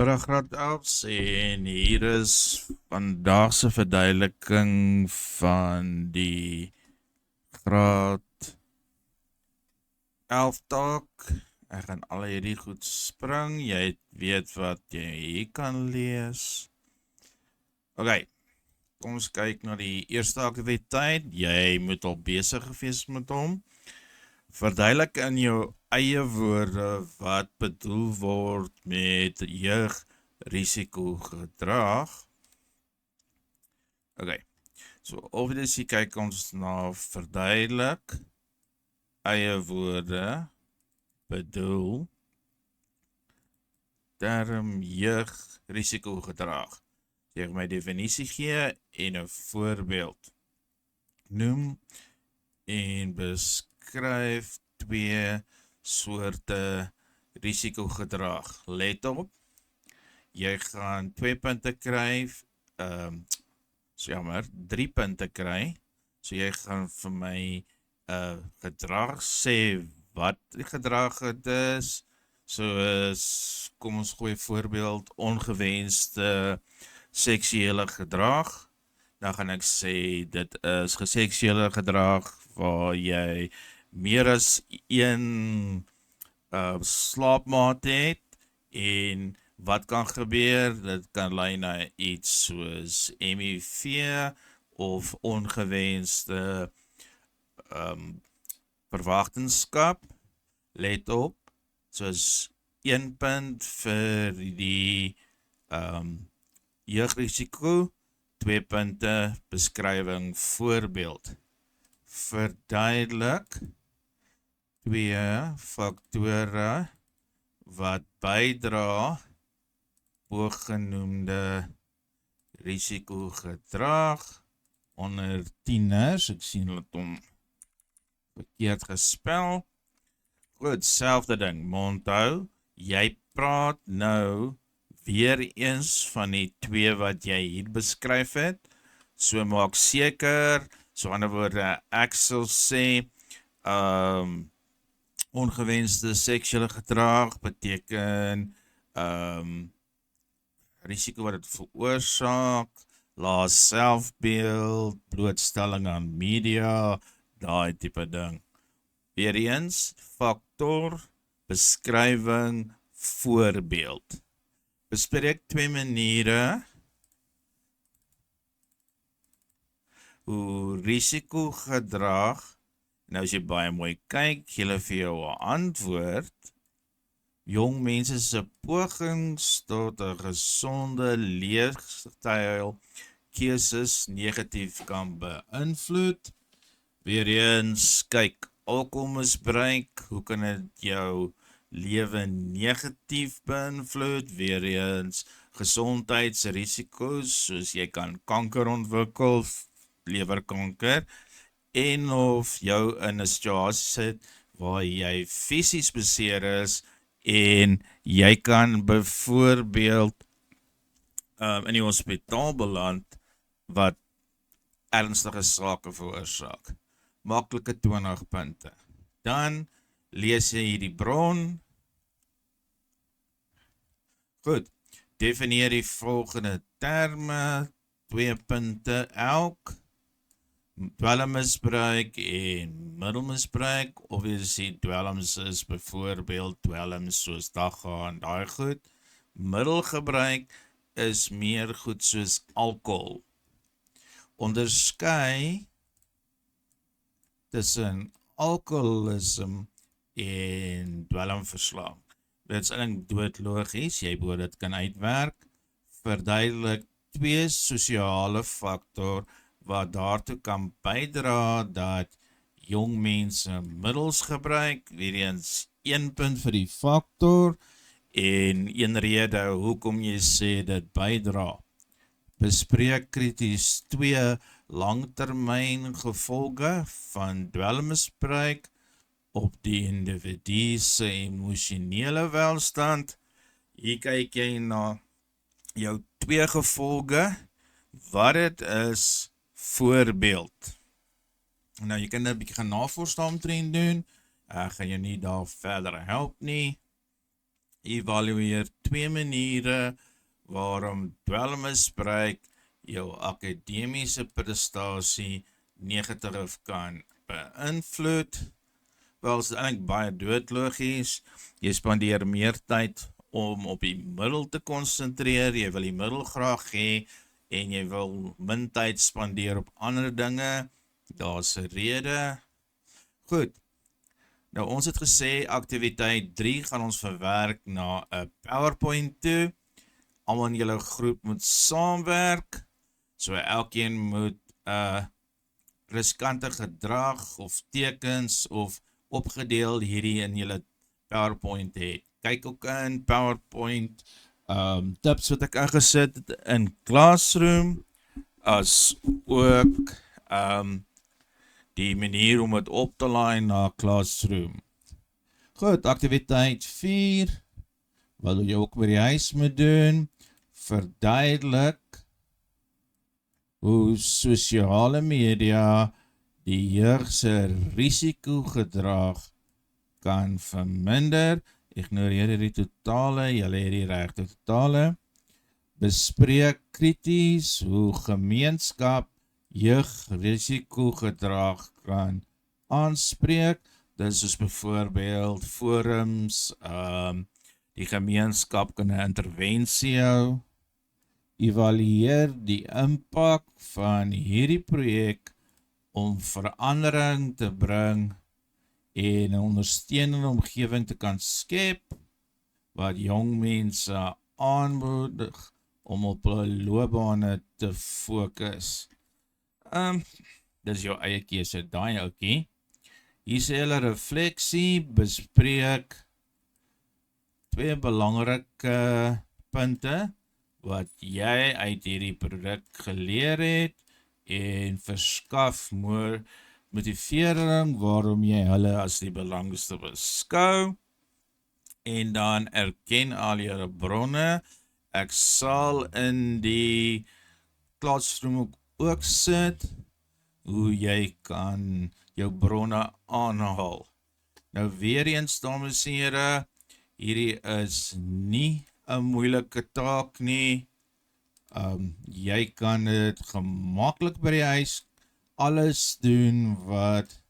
Graad 11 en hier is vandag se verduideliking van die graad 11 taak. Ek gaan al hierdie goed spring. Jy weet wat jy hier kan lees. OK. Kom ons kyk na die eerste aktiwiteit. Jy moet al besig gewees met hom. Verduidelik in jou eie woorde wat bedoel word met jeugrisikogedrag. OK. So obviously kyk ons na verduidelik eie woorde bedoel term jeugrisikogedrag. Jy gaan my definisie gee en 'n voorbeeld noem en beskryf twee soorte risikogedrag. Let op, jy gaan 2 punte kry, 3 punte kry. So jy gaan vir my gedrag sê wat die gedrag het is. So is, kom ons gooi voorbeeld, ongewenste seksuele gedrag. Dan gaan ek sê dit is geseksuele gedrag waar jy meer as een slaapmaat het en wat kan gebeur? Dit kan lei na iets soos HIV of ongewenste verwagtingskap. Let op, soos 1 punt vir die jeugrisiko, 2 punte beskrywing voorbeeld. Verduidelik 2 faktore wat bydra bogenoemde risikogedrag onder tieners. Ek sien dat hom verkeerd gespel. Goed, selfde ding, onthou, jy praat nou weer eens van die 2 wat jy hier beskryf het. So maak seker, so ander woorde, ek sal sê, ongewenste seksuele gedrag beteken risiko wat dit veroorsaak, lae selfbeeld, blootstelling aan media, daai tipe ding. Weer eens, faktor, beskrywing, voorbeeld. Bespreek 2 maniere hoe risikogedrag, nou as jy baie mooi kyk, julle vir jou 'n antwoord, jong mense se pogings tot 'n gesonde leefstyl keuses negatief kan beïnvloed. Weer eens, kyk, alkoholmisbruik, hoe kan dit jou lewe negatief beïnvloed? Weer eens, gesondheidsrisiko's, soos jy kan kanker ontwikkel, lewerkanker, en of jou in 'n situasie sit waar jy fisies beseer is en jy kan byvoorbeeld in die hospitaal beland wat ernstige sake veroorsaak. Maklike 20 punte. Dan lees jy hierdie bron. Goed, definieer die volgende terme, 2 punte elk. Dwelmmisbruik en middelmisbruik. Obviously, dwelms is byvoorbeeld dwelms soos dagga en daai goed. Middelgebruik is meer goed soos alkohol. Onderskei tussen alkoholisme en dwelmverslawing. Dit is eintlik doodlogies, jy moet dit kan uitwerk. Verduidelik 2 sosiale faktore wat daartoe kan bydra dat jong mense middels gebruik. Weer eens 1 punt vir die faktor en 1 rede hoekom jy sê dit bydra. Bespreek krities 2 langtermyn gevolge van dwelmmisbruik op die individu se emosionele welstand. Hier kyk jy na jou 2 gevolge, wat dit is, voorbeeld. Nou, jy kan 'n bietjie gaan navors daaromtrent doen. Ek gaan jou nie daar verder help nie. Evalueer 2 maniere waarom dwelmmisbruik jou akademiese prestasie negatief kan beïnvloed. Wel, is eintlik baie doodlogies. Jy spandeer meer tyd om op die middel te konsentreer, jy wil die middel graag hê en jy wil min tyd spandeer op ander dinge. Daar's 'n rede. Goed. Nou ons het gesê aktiwiteit 3 gaan ons verwerk na 'n PowerPoint toe. Almal in julle groep moet saamwerk. So elkeen moet 'n riskante gedrag of tekens of opgedeel hierdie in julle PowerPoint het. Kyk ook in PowerPoint tips wat ek ingesit het in Classroom, as ook die manier om het op te laai na Classroom. Goed, aktiwiteit 4, wat jy ook by die huis moet doen, verduidelik hoe sosiale media die jeug se risikogedrag kan verminder. Ignoreer die totale, julle het die regte totale. Bespreek krities hoe gemeenskap jeugrisikogedrag kan aanspreek. Dit is byvoorbeeld forums, die gemeenskap kan 'n intervensie hou. Evalueer die impak van hierdie projek om verandering te bring en 'n ondersteunende omgewing te kan skep wat jong mense aanmoedig om op hulle loopbane te fokus. Dis jou eie keuse, daai ouetjie. Hier sê hulle refleksie, bespreek 2 belangrike punte wat jy uit hierdie produk geleer het en verskaf motivering waarom jy hulle as die belangrikste beskou. En dan erken al jou bronne. Ek sal in die Classroom ook sit hoe jy kan jou bronne aanhaal. Nou weer eens, dames en here, hierdie is nie 'n moeilike taak nie. Jy kan dit gemaklik by die huis alles doen wat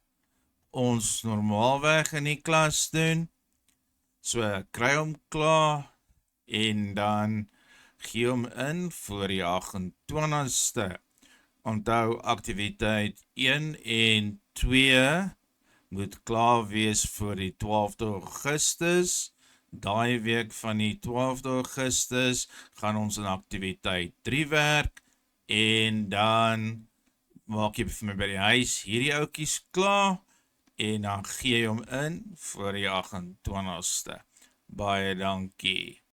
ons normaalweg in die klas doen. So kry hom klaar en dan gee hom in vir die 28ste. Onthou, aktiwiteit 1 en 2 moet klaar wees vir die 12de Augustus. Daai week van die 12de Augustus gaan ons in aktiwiteit 3 werk en dan maak jy vir my by die huis hierdie ouetjies klaar en dan gee jy hom in vir die 28ste. Baie dankie.